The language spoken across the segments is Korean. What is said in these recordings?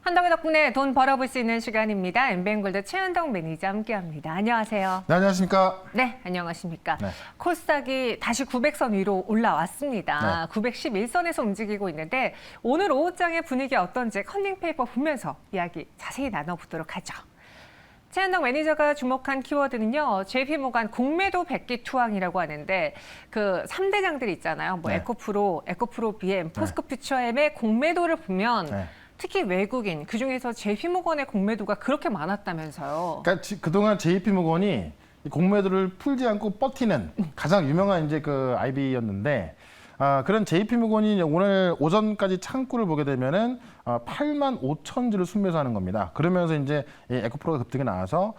현덕의 덕분에 돈 벌어볼 수 있는 시간입니다. 엠뱅골드 최현덕 매니저 함께합니다. 안녕하세요. 네, 안녕하십니까? 네, 안녕하십니까? 네. 코스닥이 다시 900선 위로 올라왔습니다. 네. 911선에서 움직이고 있는데 오늘 오후장의 분위기 어떤지 컨닝페이퍼 보면서 이야기 자세히 나눠보도록 하죠. 최현덕 매니저가 주목한 키워드는요. JP모간 공매도 백기 투항이라고 하는데 그 3대장들 있잖아요. 뭐 네. 에코프로 BM, 포스코 퓨처엠의 공매도를 보면 네. 특히 외국인, 그중에서 JP모건의 공매도가 그렇게 많았다면서요. 그러니까 그동안 JP모건이 이 공매도를 풀지 않고 버티는 가장 유명한 이제 그 IB였는데 그런 JP모건이 오늘 오전까지 창구를 보게 되면은 8만 5천 주를 순매수하는 겁니다. 그러면서 이제 이 에코프로가 급등이 나와서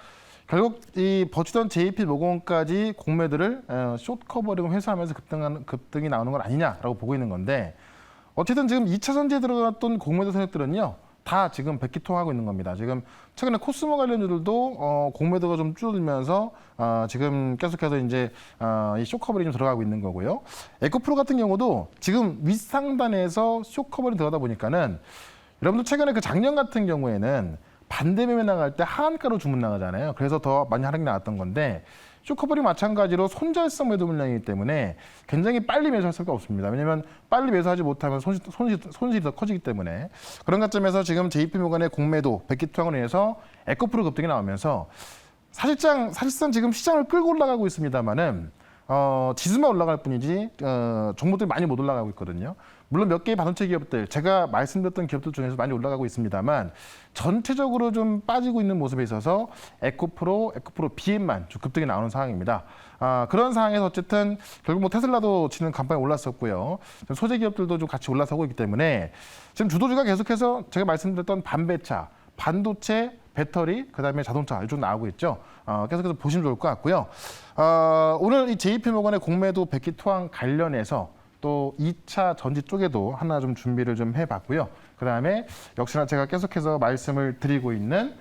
결국 이 버티던 JP모건까지 공매도를 숏 커버링 회수하면서 급등이 나오는 건 아니냐라고 보고 있는 건데 어쨌든 지금 2차 전지에 들어갔던 공매도 세력들은요. 다 지금 백기통하고 있는 겁니다. 지금 최근에 코스모 관련주들도 공매도가 좀 줄어들면서 지금 계속해서 이제 이 쇼커버링이 좀 들어가고 있는 거고요. 에코프로 같은 경우도 지금 윗상단에서 쇼커버링 들어가다 보니까는 여러분들 최근에 그 작년 같은 경우에는 반대 매매 나갈 때 하한가로 주문 나가잖아요. 그래서 더 많이 하락이 나왔던 건데 쇼커버링 마찬가지로 손절성 매도 물량이기 때문에 굉장히 빨리 매수할 수가 없습니다. 왜냐하면 빨리 매수하지 못하면 손실이 더 커지기 때문에 그런 관점에서 지금 JP모건의 공매도 백기투항으로 인해서 에코프로 급등이 나오면서 사실상 지금 시장을 끌고 올라가고 있습니다만은 지수만 올라갈 뿐이지 종목들이 많이 못 올라가고 있거든요. 물론 몇 개의 반도체 기업들, 제가 말씀드렸던 기업들 중에서 많이 올라가고 있습니다만 전체적으로 좀 빠지고 있는 모습에 있어서 에코프로 BM만 좀 급등이 나오는 상황입니다. 그런 상황에서 어쨌든 결국 뭐 테슬라도 지금 간판에 올랐었고요. 소재 기업들도 좀 같이 올라서고 있기 때문에 지금 주도주가 계속해서 제가 말씀드렸던 반배차, 반도체, 배터리, 그다음에 자동차 이쪽 나오고 있죠. 계속해서 보시면 좋을 것 같고요. 오늘 이 JP모건의 공매도 백기 투항 관련해서 또 2차 전지 쪽에도 하나 좀 준비를 좀 해봤고요. 그다음에 역시나 제가 계속해서 말씀을 드리고 있는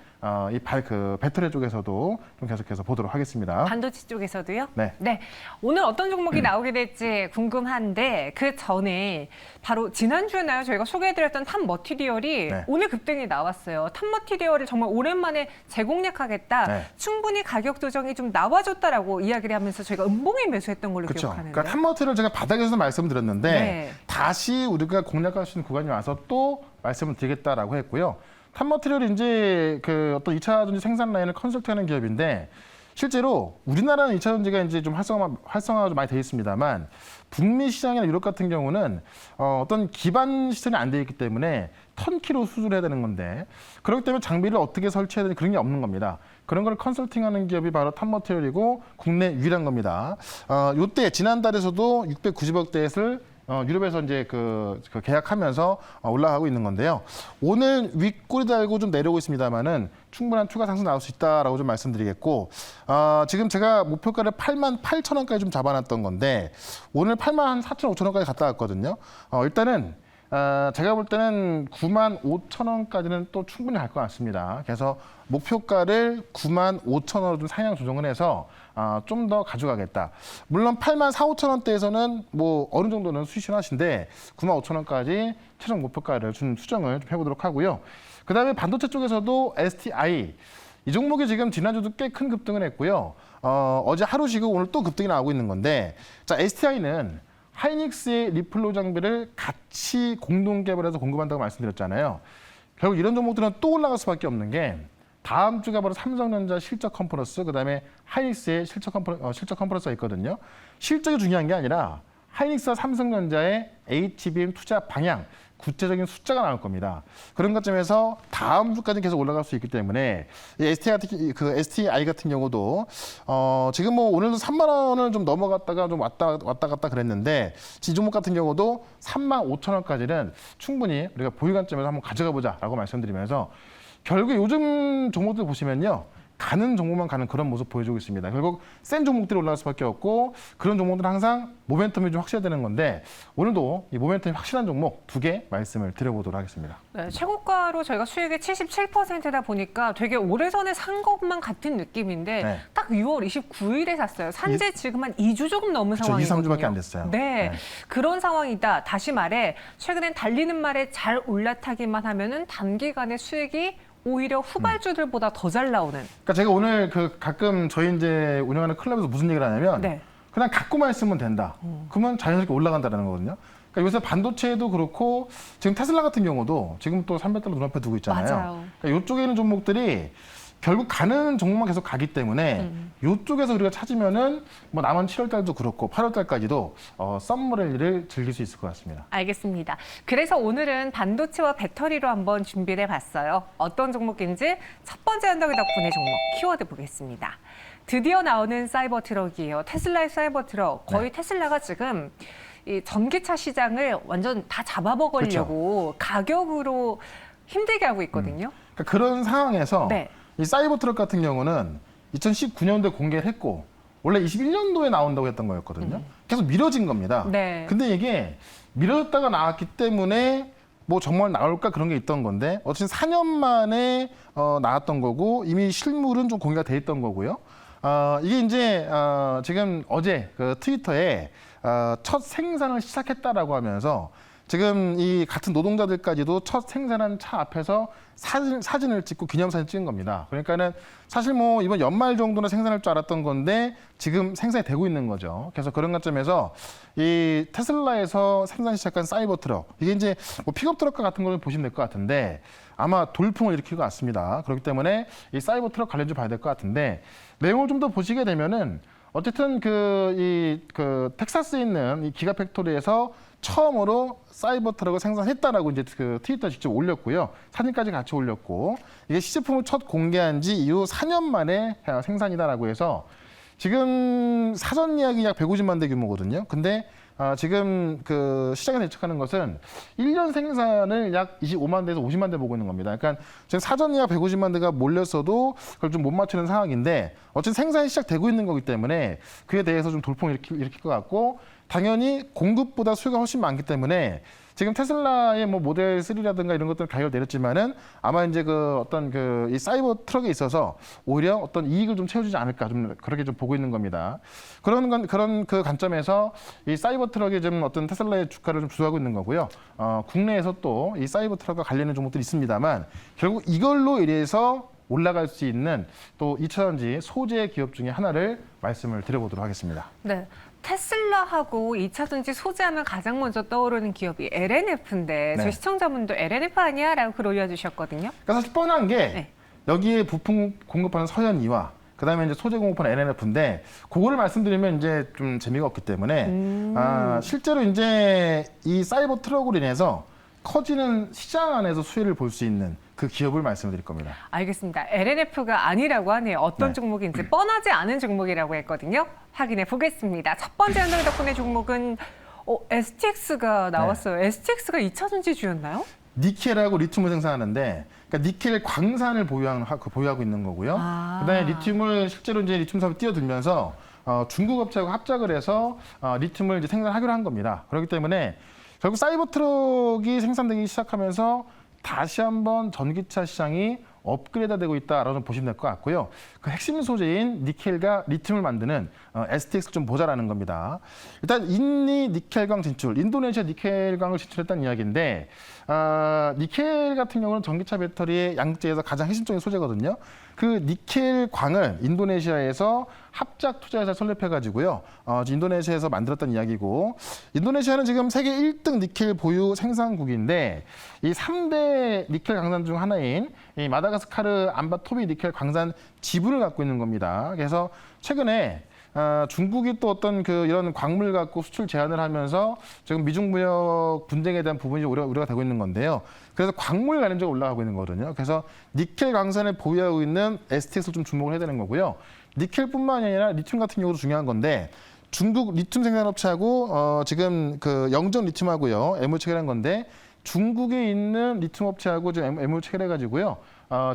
배터리 쪽에서도 좀 계속해서 보도록 하겠습니다. 반도체 쪽에서도요? 네. 네. 오늘 어떤 종목이 나오게 될지 궁금한데 그 전에 바로 지난주에나요? 저희가 소개해드렸던 탑머티리얼이 네. 오늘 급등이 나왔어요. 탑머티리얼을 정말 오랜만에 재공략하겠다. 네. 충분히 가격 조정이 좀 나와줬다라고 이야기를 하면서 저희가 음봉에 매수했던 걸로 그렇죠. 기억하는데. 그러니까 탑머티를 제가 바닥에서 말씀드렸는데 네. 다시 우리가 공략할 수 있는 구간이 와서 또 말씀을 드리겠다라고 했고요. 탑머티리얼이 이제 그 어떤 2차 전지 생산 라인을 컨설팅하는 기업인데 실제로 우리나라는 2차 전지가 이제 좀 활성화가 좀 많이 되어 있습니다만 북미 시장이나 유럽 같은 경우는 어떤 기반 시설이 안 되어 있기 때문에 턴키로 수주를 해야 되는 건데 그렇기 때문에 장비를 어떻게 설치해야 되는지 그런 게 없는 겁니다. 그런 걸 컨설팅하는 기업이 바로 탑머티리얼이고 국내 유일한 겁니다. 요때 지난달에서도 690억대를 유럽에서 이제 그 계약하면서 올라가고 있는 건데요. 오늘 윗꼬리 달고 좀 내려오고 있습니다만은 충분한 추가 상승 나올 수 있다라고 좀 말씀드리겠고, 지금 제가 목표가를 8만 8천 원까지 좀 잡아놨던 건데 오늘 8만 4천 5천 원까지 갔다 왔거든요. 일단은 제가 볼 때는 9만 5천 원까지는 또 충분히 갈 것 같습니다. 그래서 목표가를 9만 5천 원으로 좀 상향 조정을 해서 좀 더 가져가겠다. 물론 8만 4, 5천 원대에서는 뭐 어느 정도는 수신하신데 9만 5천 원까지 최종 목표가를 좀 수정을 좀 해보도록 하고요. 그다음에 반도체 쪽에서도 STI 이 종목이 지금 지난주도 꽤 큰 급등을 했고요. 어제 하루 쉬고 오늘 또 급등이 나오고 있는 건데 자 STI는 하이닉스의 리플로 장비를 같이 공동 개발해서 공급한다고 말씀드렸잖아요. 결국 이런 종목들은 또 올라갈 수밖에 없는 게 다음 주가 바로 삼성전자 실적 컨퍼런스, 그다음에 하이닉스의 실적 컨퍼런스가 있거든요. 실적이 중요한 게 아니라 하이닉스와 삼성전자의 HBM 투자 방향, 구체적인 숫자가 나올 겁니다. 그런 것점에서 다음 주까지 계속 올라갈 수 있기 때문에 STI 같은 경우도 지금 뭐 오늘도 3만 원을 좀 넘어갔다가 좀 왔다 갔다 그랬는데 이 종목 같은 경우도 3만 5천 원까지는 충분히 우리가 보유 관점에서 한번 가져가 보자라고 말씀드리면서 결국 요즘 종목들 보시면요. 가는 종목만 가는 그런 모습 보여주고 있습니다. 결국 센 종목들이 올라갈 수밖에 없고 그런 종목들은 항상 모멘텀이 좀 확실해야 되는 건데 오늘도 이 모멘텀이 확실한 종목 2개 말씀을 드려보도록 하겠습니다. 네, 최고가로 저희가 수익의 77%다 보니까 되게 오래전에 산 것만 같은 느낌인데 네. 딱 6월 29일에 샀어요. 산지 지금 한 2주 조금 넘은 그렇죠. 상황이거든요. 2, 3주밖에 안 됐어요. 네, 그런 상황이다. 다시 말해 최근엔 달리는 말에 잘 올라타기만 하면은 단기간에 수익이 오히려 후발주들보다 더 잘 나오는. 그러니까 제가 오늘 그 가끔 저희 이제 운영하는 클럽에서 무슨 얘기를 하냐면 네. 그냥 갖고만 있으면 된다. 그러면 자연스럽게 올라간다는 거거든요. 그러니까 요새 반도체도 그렇고 지금 테슬라 같은 경우도 지금 또 300달러 눈앞에 두고 있잖아요. 맞아요. 그러니까 이쪽에 있는 종목들이 결국 가는 종목만 계속 가기 때문에 이쪽에서 우리가 찾으면은 뭐 남은 7월 달도 그렇고 8월 달까지도 썸머 랠리를 즐길 수 있을 것 같습니다. 알겠습니다. 그래서 오늘은 반도체와 배터리로 한번 준비를 해봤어요. 어떤 종목인지 첫 번째 언덕이 덕분에 종목 키워드 보겠습니다. 드디어 나오는 사이버 트럭이에요. 테슬라의 사이버 트럭. 거의 테슬라가 지금 이 전기차 시장을 완전 다 잡아먹으려고 가격으로 힘들게 하고 있거든요. 그러니까 그런 상황에서 네. 이 사이버 트럭 같은 경우는 2019년도에 공개를 했고 원래 21년도에 나온다고 했던 거였거든요. 계속 미뤄진 겁니다. 네. 근데 이게 미뤄졌다가 나왔기 때문에 뭐 정말 나올까 그런 게 있던 건데 어쨌든 4년 만에 나왔던 거고 이미 실물은 좀 공개가 돼 있던 거고요. 이게 이제 지금 어제 그 트위터에 첫 생산을 시작했다라고 하면서 지금 이 같은 노동자들까지도 첫 생산한 차 앞에서 사진을 찍고 기념사진 찍은 겁니다. 그러니까는 사실 뭐 이번 연말 정도는 생산할 줄 알았던 건데 지금 생산이 되고 있는 거죠. 그래서 그런 관점에서 이 테슬라에서 생산 시작한 사이버 트럭 이게 이제 뭐 픽업 트럭과 같은 걸 보시면 될 것 같은데 아마 돌풍을 일으킬 것 같습니다. 그렇기 때문에 이 사이버 트럭 관련 좀 봐야 될 것 같은데 내용을 좀 더 보시게 되면은 어쨌든 그 텍사스에 있는 이 기가 팩토리에서 처음으로 사이버 트럭을 생산했다라고 이제 그 트위터에 직접 올렸고요. 사진까지 같이 올렸고 이게 시제품을 첫 공개한 지 이후 4년 만에 생산이다라고 해서 지금 사전 예약이 약 150만 대 규모거든요. 근데 지금 그 시장에 대척하는 것은 1년 생산을 약 25만 대에서 50만 대 보고 있는 겁니다. 그러니까 지금 사전 예약 150만 대가 몰렸어도 그걸 좀 못 맞추는 상황인데 어쨌든 생산이 시작되고 있는 거기 때문에 그에 대해서 좀 돌풍을 일으킬 것 같고 당연히 공급보다 수요가 훨씬 많기 때문에 지금 테슬라의 뭐 모델 3라든가 이런 것들은 가격을 내렸지만은 아마 이제 그 어떤 그 이 사이버 트럭에 있어서 오히려 어떤 이익을 좀 채워주지 않을까 좀 그렇게 좀 보고 있는 겁니다. 그런 그 관점에서 이 사이버 트럭이 좀 어떤 테슬라의 주가를 좀 주도하고 있는 거고요. 국내에서 또 이 사이버 트럭과 관련된 종목들이 있습니다만 결국 이걸로 인해서 올라갈 수 있는 또 2차전지 소재 기업 중에 하나를 말씀을 드려보도록 하겠습니다. 네. 테슬라하고 2차전지 소재하면 가장 먼저 떠오르는 기업이 LNF인데 네. 저희 시청자분도 LNF 아니야? 라고 글 올려주셨거든요. 그러니까 사실 뻔한 게 네. 여기에 부품 공급하는 서현이와 그다음에 이제 소재 공급하는 LNF인데 그거를 말씀드리면 이제 좀 재미가 없기 때문에 실제로 이제 이 사이버 트럭으로 인해서 커지는 시장 안에서 수혜를 볼 수 있는 그 기업을 말씀드릴 겁니다. 알겠습니다. LNF가 아니라고 하네요. 어떤 네. 종목인지 뻔하지 않은 종목이라고 했거든요. 확인해 보겠습니다. 첫 번째 연동 덕분에 종목은 STX가 나왔어요. STX가 2차전지 주였나요? 니켈하고 리튬을 생산하는데 그러니까 니켈 광산을 보유하고 있는 거고요. 그다음에 리튬을 실제로 이제 리튬 사업에 뛰어들면서 중국 업체하고 합작을 해서 리튬을 이제 생산하기로 한 겁니다. 그렇기 때문에 결국 사이버 트럭이 생산되기 시작하면서 다시 한번 전기차 시장이 업그레이드되고 있다라고 보시면 될 것 같고요. 그 핵심 소재인 니켈과 리튬을 만드는 STX 좀 보자라는 겁니다. 일단 인니 니켈광 진출, 인도네시아 니켈광을 진출했다는 이야기인데 니켈 같은 경우는 전기차 배터리의 양극재에서 가장 핵심적인 소재거든요. 그 니켈광을 인도네시아에서 합작 투자회사 설립해가지고요. 인도네시아에서 만들었다는 이야기고 인도네시아는 지금 세계 1등 니켈 보유 생산국인데 이 3대 니켈 강산 중 하나인 이 마다가스카르 암바토비 니켈 광산 지분을 갖고 있는 겁니다. 그래서 최근에 중국이 또 어떤 그 이런 광물 갖고 수출 제한을 하면서 지금 미중 무역 분쟁에 대한 부분이 우려가 되고 있는 건데요. 그래서 광물 관련주가 올라가고 있는 거거든요. 그래서 니켈 광산을 보유하고 있는 STX를 좀 주목을 해야 되는 거고요. 니켈뿐만이 아니라 리튬 같은 경우도 중요한 건데 중국 리튬 생산업체하고 지금 그 영전 리튬하고요. MOU 체결한 건데 중국에 있는 리튬 업체하고 지금 MOU 체결해가지고요.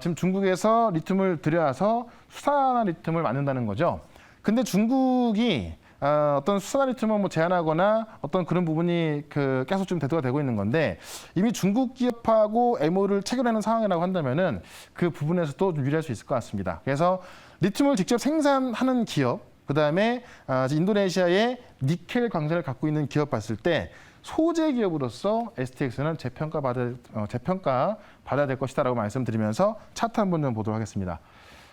지금 중국에서 리튬을 들여와서 수산화 리튬을 만든다는 거죠. 근데 중국이 어떤 수산화 리튬을 뭐 제한하거나 어떤 그런 부분이 계속 좀 대두가 되고 있는 건데 이미 중국 기업하고 MOU를 체결하는 상황이라고 한다면은 그 부분에서도 좀 유리할 수 있을 것 같습니다. 그래서 리튬을 직접 생산하는 기업, 그다음에 인도네시아의 니켈 광산을 갖고 있는 기업 봤을 때 소재 기업으로서 STX는 재평가 받아야 될 것이다라고 말씀드리면서 차트 한번 좀 보도록 하겠습니다.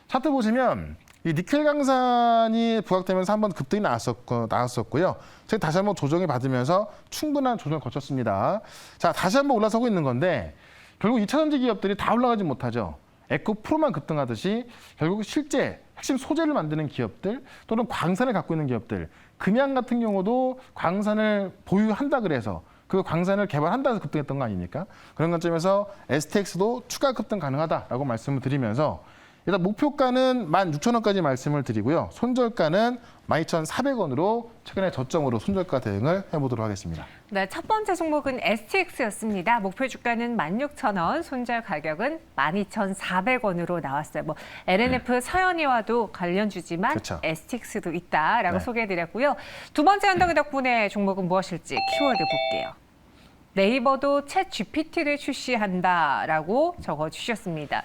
차트 보시면 이 니켈 강산이 부각되면서 한번 급등이 나왔었고요. 저희 다시 한번 조정이 받으면서 충분한 조정을 거쳤습니다. 자, 다시 한번 올라서고 있는 건데 결국 2차전지 기업들이 다 올라가지 못하죠. 에코프로만 급등하듯이 결국 실제 핵심 소재를 만드는 기업들 또는 광산을 갖고 있는 기업들, 금양 같은 경우도 광산을 보유한다 그래서 그 광산을 개발한다 해서 급등했던 거 아닙니까? 그런 관점에서 STX도 추가 급등 가능하다라고 말씀을 드리면서 일단 목표가는 16,000원까지 말씀을 드리고요. 손절가는 12,400원으로 최근에 저점으로 손절가 대응을 해보도록 하겠습니다. 네, 첫 번째 종목은 STX였습니다. 목표 주가는 16,000원, 손절 가격은 12,400원으로 나왔어요. 뭐 LNF 서현이와도 관련주지만 그렇죠. STX도 있다라고 네. 소개해드렸고요. 두 번째 언덕의 덕분에 종목은 무엇일지 키워드 볼게요. 네이버도 챗 GPT를 출시한다라고 적어주셨습니다.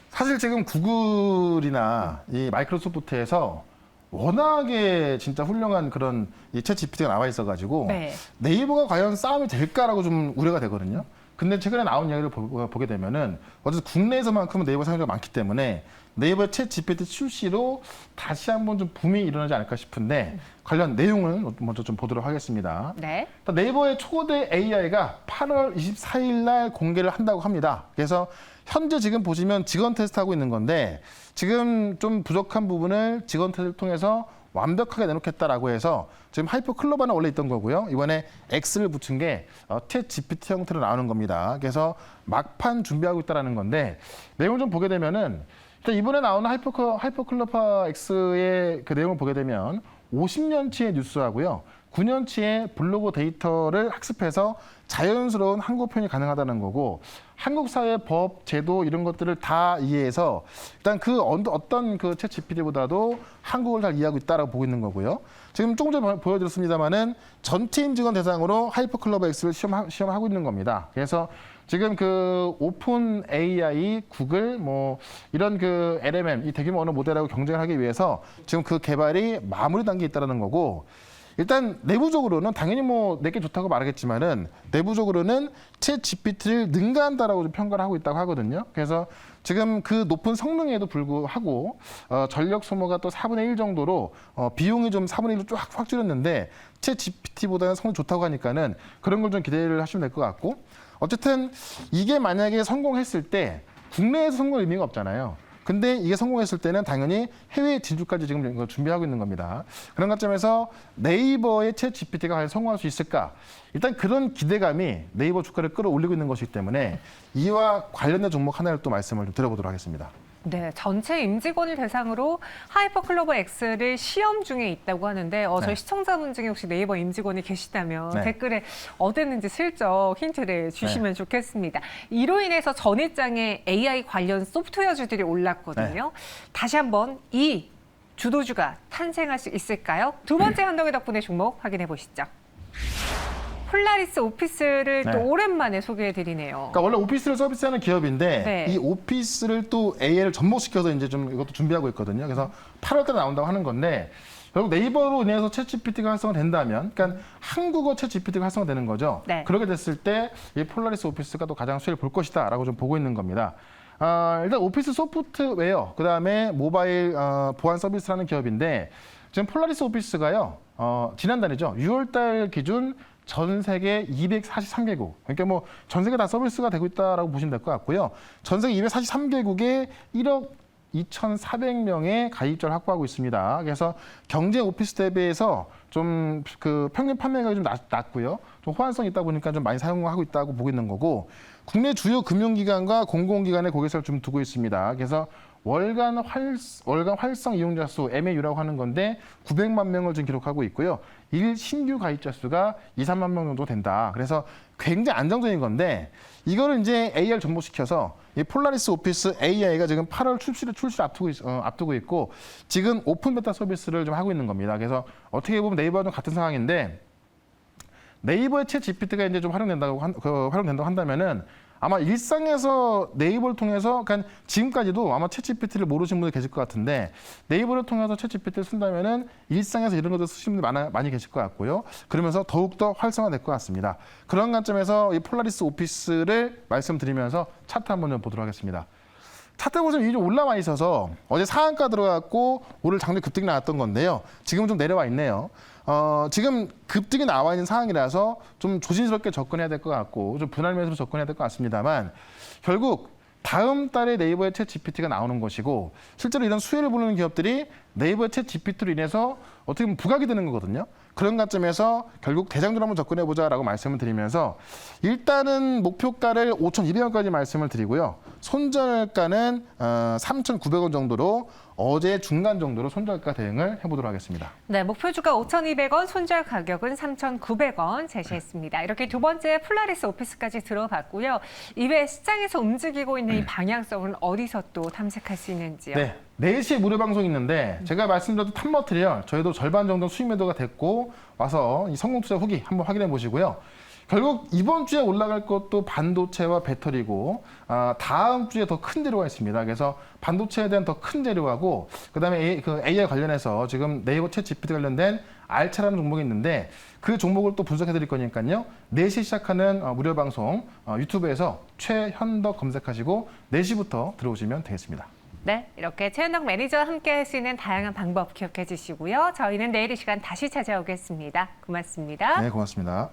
사실 지금 구글이나 이 마이크로소프트에서 워낙에 진짜 훌륭한 그런 이챗 GPT가 나와 있어가지고 네. 네이버가 과연 싸움이 될까라고 좀 우려가 되거든요. 근데 최근에 나온 이야기를 보게 되면은 어쨌든 국내에서만큼은 네이버 사용자가 많기 때문에 네이버 챗 GPT 출시로 다시 한번 좀 붐이 일어나지 않을까 싶은데 관련 내용을 먼저 좀 보도록 하겠습니다. 네. 네이버의 초대 AI가 8월 24일 날 공개를 한다고 합니다. 그래서 현재 지금 보시면 직원 테스트하고 있는 건데 지금 좀 부족한 부분을 직원 테스트를 통해서 완벽하게 내놓겠다라고 해서 지금 하이퍼 클로바는 원래 있던 거고요. 이번에 X를 붙인 게 챗 GPT 형태로 나오는 겁니다. 그래서 막판 준비하고 있다는 건데 내용을 좀 보게 되면은 일단 이번에 나오는 하이퍼 클로바 X의 그 내용을 보게 되면 50년치의 뉴스하고요. 9년치의 블로그 데이터를 학습해서 자연스러운 한국 표현이 가능하다는 거고 한국 사회 법, 제도 이런 것들을 다 이해해서 일단 그 어떤 그 챗 GPT보다도 한국을 잘 이해하고 있다라고 보고 있는 거고요. 지금 조금 전에 보여드렸습니다만은 전체 임직원 대상으로 하이퍼 클로버 X를 시험하고 있는 겁니다. 그래서 지금 그 오픈 AI, 구글 뭐 이런 그 LMM 이 대규모 언어 모델하고 경쟁을 하기 위해서 지금 그 개발이 마무리 단계에 있다는 거고 일단 내부적으로는 당연히 뭐 내게 좋다고 말하겠지만은 내부적으로는 챗 GPT를 능가한다라고 좀 평가를 하고 있다고 하거든요. 그래서 지금 그 높은 성능에도 불구하고 전력 소모가 또 4분의 1 정도로 비용이 좀 4분의 1로 확 줄였는데 챗 GPT보다는 성능이 좋다고 하니까는 그런 걸 좀 기대를 하시면 될 것 같고 어쨌든 이게 만약에 성공했을 때 국내에서 성공 의미가 없잖아요. 근데 이게 성공했을 때는 당연히 해외 진출까지 지금 준비하고 있는 겁니다. 그런 관점에서 네이버의 챗 GPT가 과연 성공할 수 있을까? 일단 그런 기대감이 네이버 주가를 끌어올리고 있는 것이기 때문에 이와 관련된 종목 하나를 또 말씀을 좀 드려보도록 하겠습니다. 네, 전체 임직원을 대상으로 하이퍼 클로버 X를 시험 중에 있다고 하는데 저희 네. 시청자분 중에 혹시 네이버 임직원이 계시다면 네. 댓글에 어땠는지 슬쩍 힌트를 주시면 좋겠습니다. 이로 인해서 전일장에 AI 관련 소프트웨어주들이 올랐거든요. 다시 한번 이 주도주가 탄생할 수 있을까요? 두 번째 한동의 덕분에 종목 확인해 보시죠. 폴라리스 오피스를 네. 또 오랜만에 소개해드리네요. 그러니까 원래 오피스를 서비스하는 기업인데 네. 이 오피스를 또 AI를 접목시켜서 이제 좀 이것도 준비하고 있거든요. 그래서 8월달에 나온다고 하는 건데 결국 네이버로 인해서 챗 GPT가 활성화된다면, 그러니까 한국어 챗 GPT가 활성화되는 거죠. 네. 그렇게 됐을 때 이 폴라리스 오피스가 또 가장 수혜를 볼 것이다라고 좀 보고 있는 겁니다. 일단 오피스 소프트웨어, 그 다음에 모바일 보안 서비스라는 기업인데 지금 폴라리스 오피스가요. 지난달이죠. 6월달 기준 전 세계 243개국, 그러니까 뭐 전 세계 다 서비스가 되고 있다라고 보시면 될 것 같고요. 전 세계 243개국에 1억 2,400명의 가입자를 확보하고 있습니다. 그래서 경제 오피스 대비해서 좀 그 평균 판매가가 좀 낮고요. 좀 호환성이 있다 보니까 좀 많이 사용하고 있다고 보고 있는 거고, 국내 주요 금융기관과 공공기관에 고객사를 좀 두고 있습니다. 그래서 월간 활성 이용자 수 MAU라고 하는 건데 900만 명을 지금 기록하고 있고요. 일 신규 가입자 수가 2, 3만 명 정도 된다. 그래서 굉장히 안정적인 건데 이거를 이제 AR 접목시켜서 이 폴라리스 오피스 AI가 지금 8월 출시를 앞두고 있고 지금 오픈 베타 서비스를 좀 하고 있는 겁니다. 그래서 어떻게 보면 네이버와 좀 같은 상황인데 네이버의 챗 GPT가 이제 좀 활용된다고 한다면은 아마 일상에서 네이버를 통해서 그러니까 지금까지도 아마 챗 GPT를 모르시는 분들 계실 것 같은데 네이버를 통해서 챗 GPT를 쓴다면은 일상에서 이런 것들 쓰시는 분들 많이 계실 것 같고요. 그러면서 더욱더 활성화될 것 같습니다. 그런 관점에서 이 폴라리스 오피스를 말씀드리면서 차트 한번 좀 보도록 하겠습니다. 차트 보시면 이게 좀 올라와 있어서 어제 상한가 들어갔고 오늘 장중 급등이 나왔던 건데요. 지금은 좀 내려와 있네요. 지금 급등이 나와 있는 상황이라서 좀 조심스럽게 접근해야 될 것 같고 좀 분할 매수로 접근해야 될 것 같습니다만 결국 다음 달에 네이버의 챗 GPT가 나오는 것이고 실제로 이런 수혜를 보는 기업들이 네이버의 챗 GPT로 인해서 어떻게 보면 부각이 되는 거거든요. 그런 관점에서 결국 대장주로 한번 접근해보자라고 말씀을 드리면서 일단은 목표가를 5,200원까지 말씀을 드리고요. 손절가는 3,900원 정도로 어제 중간 정도로 손절가 대응을 해보도록 하겠습니다. 네, 목표주가 5,200원, 손절 가격은 3,900원 제시했습니다. 이렇게 두 번째 폴라리스 오피스까지 들어봤고요. 이외에 시장에서 움직이고 있는 이 방향성은 어디서 또 탐색할 수 있는지요? 네, 4시에 무료 방송이 있는데 제가 말씀드렸던 탑머트리얼 저희도 절반 정도 수익 매도가 됐고 와서 이 성공 투자 후기 한번 확인해 보시고요. 결국 이번 주에 올라갈 것도 반도체와 배터리고 다음 주에 더 큰 재료가 있습니다. 그래서 반도체에 대한 더 큰 재료하고 그다음에 AI 관련해서 지금 네이버 챗 GPT 관련된 알차라는 종목이 있는데 그 종목을 또 분석해 드릴 거니까요. 4시 시작하는 무료 방송 유튜브에서 최현덕 검색하시고 4시부터 들어오시면 되겠습니다. 네, 이렇게 최현덕 매니저와 함께 할 수 있는 다양한 방법 기억해 주시고요. 저희는 내일 이 시간 다시 찾아오겠습니다. 고맙습니다. 네, 고맙습니다.